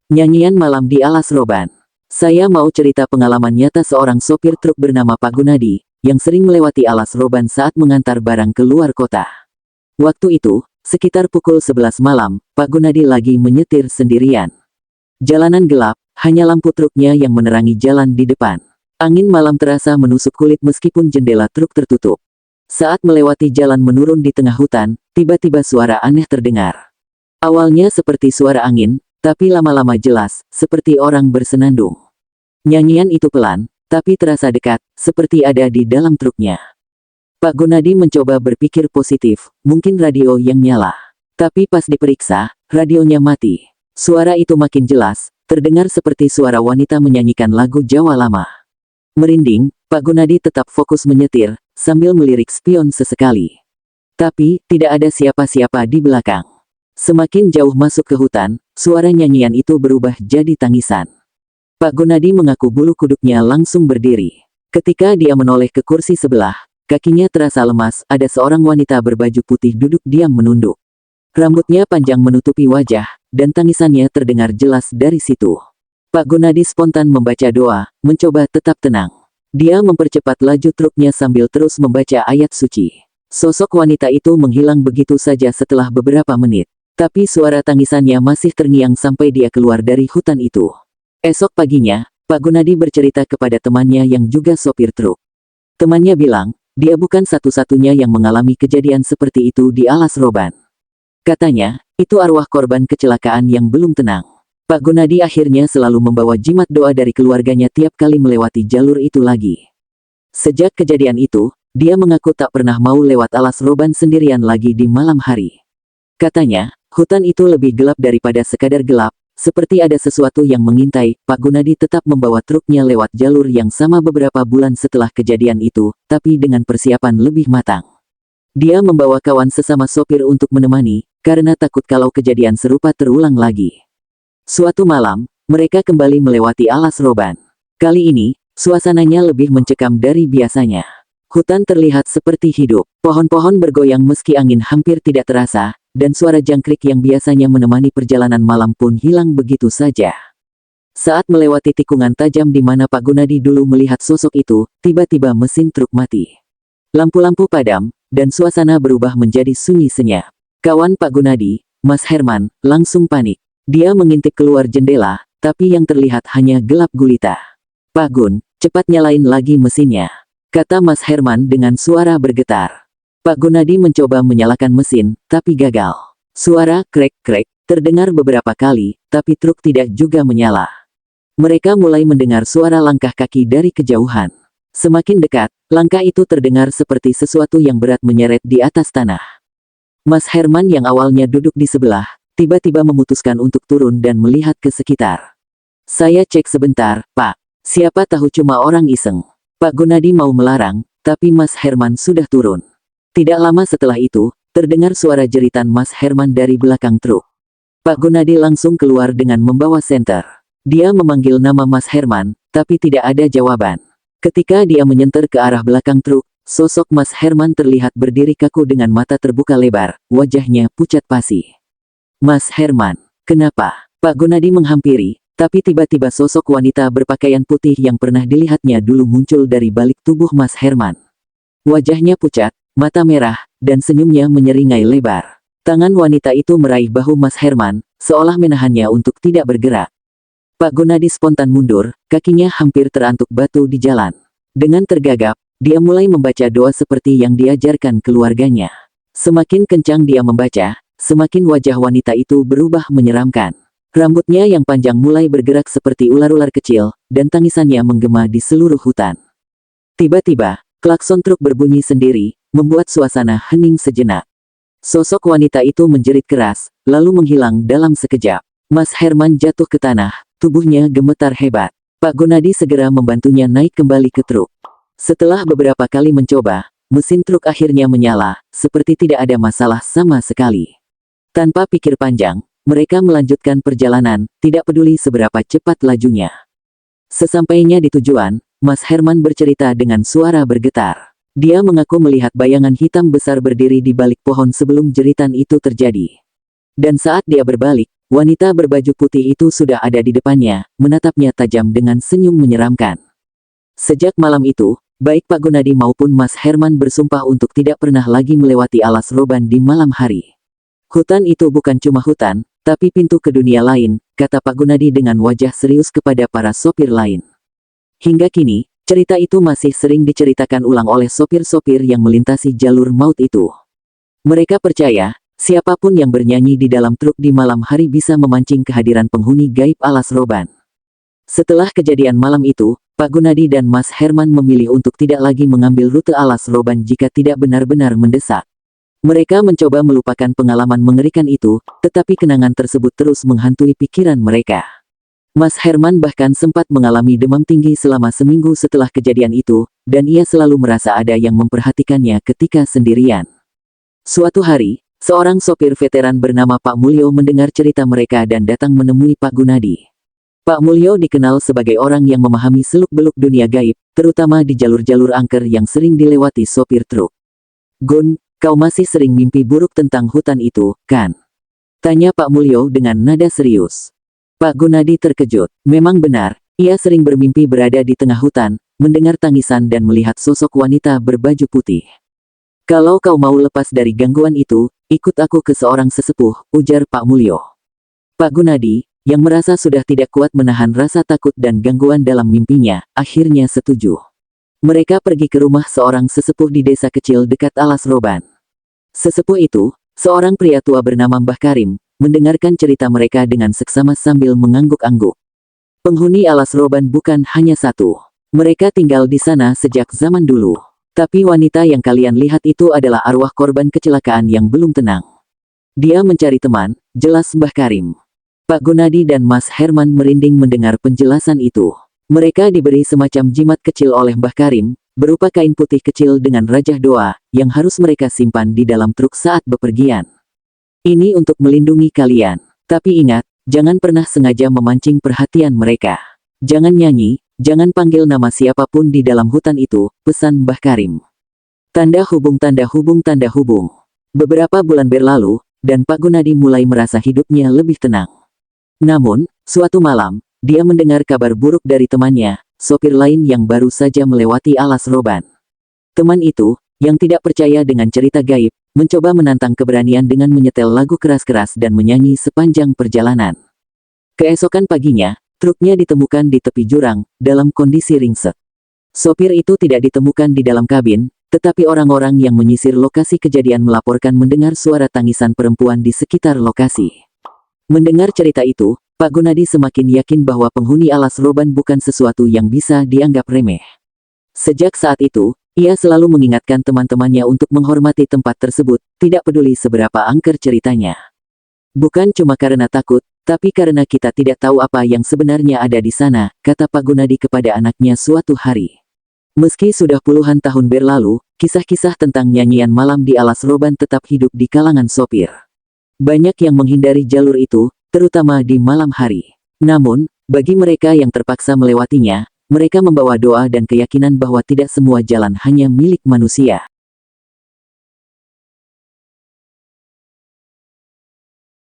Nyanyian malam di alas roban. Saya mau cerita pengalaman nyata seorang sopir truk bernama Pak Gunadi, yang sering melewati alas roban saat mengantar barang ke luar kota. Waktu itu, sekitar pukul 11 malam, Pak Gunadi lagi menyetir sendirian. Jalanan gelap, hanya lampu truknya yang menerangi jalan di depan. Angin malam terasa menusuk kulit meskipun jendela truk tertutup. Saat melewati jalan menurun di tengah hutan, tiba-tiba suara aneh terdengar. Awalnya seperti suara angin, tapi lama-lama jelas, seperti orang bersenandung. Nyanyian itu pelan, tapi terasa dekat, seperti ada di dalam truknya. Pak Gunadi mencoba berpikir positif, mungkin radio yang nyala. Tapi pas diperiksa, radionya mati. Suara itu makin jelas, terdengar seperti suara wanita menyanyikan lagu Jawa lama. Merinding, Pak Gunadi tetap fokus menyetir, sambil melirik spion sesekali. Tapi, tidak ada siapa-siapa di belakang. Semakin jauh masuk ke hutan, suara nyanyian itu berubah jadi tangisan. Pak Gunadi mengaku bulu kuduknya langsung berdiri. Ketika dia menoleh ke kursi sebelah, kakinya terasa lemas, ada seorang wanita berbaju putih duduk diam menunduk. Rambutnya panjang menutupi wajah, dan tangisannya terdengar jelas dari situ. Pak Gunadi spontan membaca doa, mencoba tetap tenang. Dia mempercepat laju truknya sambil terus membaca ayat suci. Sosok wanita itu menghilang begitu saja setelah beberapa menit. Tapi suara tangisannya masih terngiang sampai dia keluar dari hutan itu. Esok paginya, Pak Gunadi bercerita kepada temannya yang juga sopir truk. Temannya bilang, dia bukan satu-satunya yang mengalami kejadian seperti itu di alas roban. Katanya, itu arwah korban kecelakaan yang belum tenang. Pak Gunadi akhirnya selalu membawa jimat doa dari keluarganya tiap kali melewati jalur itu lagi. Sejak kejadian itu, dia mengaku tak pernah mau lewat alas roban sendirian lagi di malam hari. Katanya, hutan itu lebih gelap daripada sekadar gelap, seperti ada sesuatu yang mengintai. Pak Gunadi tetap membawa truknya lewat jalur yang sama beberapa bulan setelah kejadian itu, tapi dengan persiapan lebih matang. Dia membawa kawan sesama sopir untuk menemani, karena takut kalau kejadian serupa terulang lagi. Suatu malam, mereka kembali melewati alas roban. Kali ini, suasananya lebih mencekam dari biasanya. Hutan terlihat seperti hidup, pohon-pohon bergoyang meski angin hampir tidak terasa, dan suara jangkrik yang biasanya menemani perjalanan malam pun hilang begitu saja. Saat melewati tikungan tajam di mana Pak Gunadi dulu melihat sosok itu, tiba-tiba mesin truk mati. Lampu-lampu padam, dan suasana berubah menjadi sunyi senyap. Kawan Pak Gunadi, Mas Herman, langsung panik. Dia mengintip keluar jendela, tapi yang terlihat hanya gelap gulita. "Pak Gun, cepat nyalain lagi mesinnya," kata Mas Herman dengan suara bergetar. Pak Gunadi mencoba menyalakan mesin, tapi gagal. Suara krek-krek terdengar beberapa kali, tapi truk tidak juga menyala. Mereka mulai mendengar suara langkah kaki dari kejauhan. Semakin dekat, langkah itu terdengar seperti sesuatu yang berat menyeret di atas tanah. Mas Herman yang awalnya duduk di sebelah, tiba-tiba memutuskan untuk turun dan melihat ke sekitar. "Saya cek sebentar, Pak. Siapa tahu cuma orang iseng." Pak Gunadi mau melarang, tapi Mas Herman sudah turun. Tidak lama setelah itu, terdengar suara jeritan Mas Herman dari belakang truk. Pak Gunadi langsung keluar dengan membawa senter. Dia memanggil nama Mas Herman, tapi tidak ada jawaban. Ketika dia menyenter ke arah belakang truk, sosok Mas Herman terlihat berdiri kaku dengan mata terbuka lebar, wajahnya pucat pasi. "Mas Herman, kenapa?" Pak Gunadi menghampiri, tapi tiba-tiba sosok wanita berpakaian putih yang pernah dilihatnya dulu muncul dari balik tubuh Mas Herman. Wajahnya pucat, mata merah, dan senyumnya menyeringai lebar. Tangan wanita itu meraih bahu Mas Herman, seolah menahannya untuk tidak bergerak. Pak Gunadi spontan mundur, kakinya hampir terantuk batu di jalan. Dengan tergagap, dia mulai membaca doa seperti yang diajarkan keluarganya. Semakin kencang dia membaca, semakin wajah wanita itu berubah menyeramkan. Rambutnya yang panjang mulai bergerak seperti ular-ular kecil, dan tangisannya menggema di seluruh hutan. Tiba-tiba, klakson truk berbunyi sendiri, membuat suasana hening sejenak. Sosok wanita itu menjerit keras, lalu menghilang dalam sekejap. Mas Herman jatuh ke tanah, tubuhnya gemetar hebat. Pak Gunadi segera membantunya naik kembali ke truk. Setelah beberapa kali mencoba, mesin truk akhirnya menyala, seperti tidak ada masalah sama sekali. Tanpa pikir panjang, mereka melanjutkan perjalanan, tidak peduli seberapa cepat lajunya. Sesampainya di tujuan, Mas Herman bercerita dengan suara bergetar. Dia mengaku melihat bayangan hitam besar berdiri di balik pohon sebelum jeritan itu terjadi. Dan saat dia berbalik, wanita berbaju putih itu sudah ada di depannya, menatapnya tajam dengan senyum menyeramkan. Sejak malam itu, baik Pak Gunadi maupun Mas Herman bersumpah untuk tidak pernah lagi melewati alas roban di malam hari. Hutan itu bukan cuma hutan, tapi pintu ke dunia lain, kata Pak Gunadi dengan wajah serius kepada para sopir lain. Hingga kini, cerita itu masih sering diceritakan ulang oleh sopir-sopir yang melintasi jalur maut itu. Mereka percaya, siapapun yang bernyanyi di dalam truk di malam hari bisa memancing kehadiran penghuni gaib alas roban. Setelah kejadian malam itu, Pak Gunadi dan Mas Herman memilih untuk tidak lagi mengambil rute alas roban jika tidak benar-benar mendesak. Mereka mencoba melupakan pengalaman mengerikan itu, tetapi kenangan tersebut terus menghantui pikiran mereka. Mas Herman bahkan sempat mengalami demam tinggi selama seminggu setelah kejadian itu, dan ia selalu merasa ada yang memperhatikannya ketika sendirian. Suatu hari, seorang sopir veteran bernama Pak Mulyo mendengar cerita mereka dan datang menemui Pak Gunadi. Pak Mulyo dikenal sebagai orang yang memahami seluk-beluk dunia gaib, terutama di jalur-jalur angker yang sering dilewati sopir truk. "Gun, kau masih sering mimpi buruk tentang hutan itu, kan?" tanya Pak Mulyo dengan nada serius. Pak Gunadi terkejut. Memang benar, ia sering bermimpi berada di tengah hutan, mendengar tangisan dan melihat sosok wanita berbaju putih. "Kalau kau mau lepas dari gangguan itu, ikut aku ke seorang sesepuh," ujar Pak Mulyo. Pak Gunadi, yang merasa sudah tidak kuat menahan rasa takut dan gangguan dalam mimpinya, akhirnya setuju. Mereka pergi ke rumah seorang sesepuh di desa kecil dekat alas roban. Sesepuh itu, seorang pria tua bernama Mbah Karim, mendengarkan cerita mereka dengan seksama sambil mengangguk-angguk. Penghuni alas roban bukan hanya satu. Mereka tinggal di sana sejak zaman dulu. Tapi wanita yang kalian lihat itu adalah arwah korban kecelakaan yang belum tenang. Dia mencari teman, jelas Mbah Karim. Pak Gunadi dan Mas Herman merinding mendengar penjelasan itu. Mereka diberi semacam jimat kecil oleh Mbah Karim, berupa kain putih kecil dengan rajah doa, yang harus mereka simpan di dalam truk saat bepergian. "Ini untuk melindungi kalian. Tapi ingat, jangan pernah sengaja memancing perhatian mereka. Jangan nyanyi, jangan panggil nama siapapun di dalam hutan itu," pesan Mbah Karim. Tanda hubung tanda hubung tanda hubung. Beberapa bulan berlalu, dan Pak Gunadi mulai merasa hidupnya lebih tenang. Namun, suatu malam, dia mendengar kabar buruk dari temannya, sopir lain yang baru saja melewati alas roban. Teman itu, yang tidak percaya dengan cerita gaib, mencoba menantang keberanian dengan menyetel lagu keras-keras dan menyanyi sepanjang perjalanan. Keesokan paginya, truknya ditemukan di tepi jurang, dalam kondisi ringsek. Sopir itu tidak ditemukan di dalam kabin, tetapi orang-orang yang menyisir lokasi kejadian melaporkan mendengar suara tangisan perempuan di sekitar lokasi. Mendengar cerita itu, Pak Gunadi semakin yakin bahwa penghuni alas roban bukan sesuatu yang bisa dianggap remeh. Sejak saat itu, ia selalu mengingatkan teman-temannya untuk menghormati tempat tersebut, tidak peduli seberapa angker ceritanya. "Bukan cuma karena takut, tapi karena kita tidak tahu apa yang sebenarnya ada di sana," kata Pak Gunadi kepada anaknya suatu hari. Meski sudah puluhan tahun berlalu, kisah-kisah tentang nyanyian malam di alas roban tetap hidup di kalangan sopir. Banyak yang menghindari jalur itu, terutama di malam hari. Namun, bagi mereka yang terpaksa melewatinya, mereka membawa doa dan keyakinan bahwa tidak semua jalan hanya milik manusia.